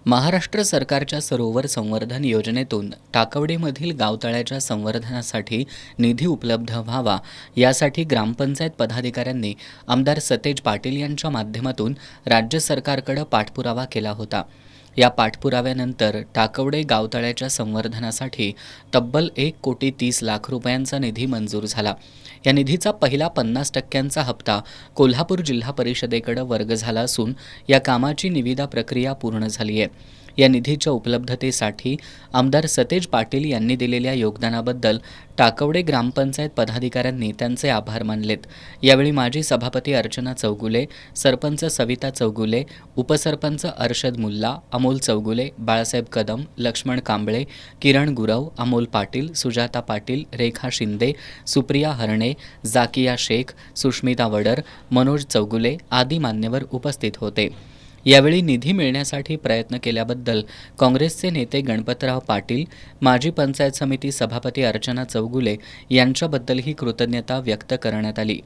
महाराष्ट्र सरकारच्या सरोवर संवर्धन योजनेतून टाकवडेमधील गावतळ्याच्या संवर्धनासाठी निधी उपलब्ध व्हावा यासाठी ग्रामपंचायत पदाधिकाऱ्यांनी आमदार सतेज पाटील यांच्या माध्यमातून राज्य सरकारकडे पाठपुरावा केला होता। या पाठपुराव्यानंतर टाकवडे गावतळ्याच्या संवर्धनासाठी तब्बल 1,30,00,000 रुपयांचा निधी मंजूर झाला। या निधीचा पहिला 50% हप्ता कोल्हापूर जिल्हा परिषदेकडे वर्ग झाला असून या कामाची निविदा प्रक्रिया पूर्ण झाली आहे। या निधीच्या उपलब्धतेसाठी आमदार सतेज पाटील यांनी दिलेल्या योगदानाबद्दल टाकवडे ग्रामपंचायत पदाधिकाऱ्यांनी त्यांचे आभार मानलेत। यावेळी माजी सभापती अर्चना चौगुले, सरपंच सविता चौगुले, उपसरपंच अर्शद मुल्ला, अमोल चौगुले, बाळासाहेब कदम, लक्ष्मण कांबळे, किरण गुरव, अमोल पाटील, सुजाता पाटील, रेखा शिंदे, सुप्रिया हरणे, जाकिया शेख, सुष्मिता वडर, मनोज चौगुले आदी मान्यवर उपस्थित होते। यावेळी निधी मिळण्यासाठी प्रयत्न केल्याबद्दल काँग्रेसचे नेते गणपतराव पाटील, माजी पंचायत समिती सभापती अर्चना चौगुले यांच्याबद्दलही कृतज्ञता व्यक्त करण्यात आली।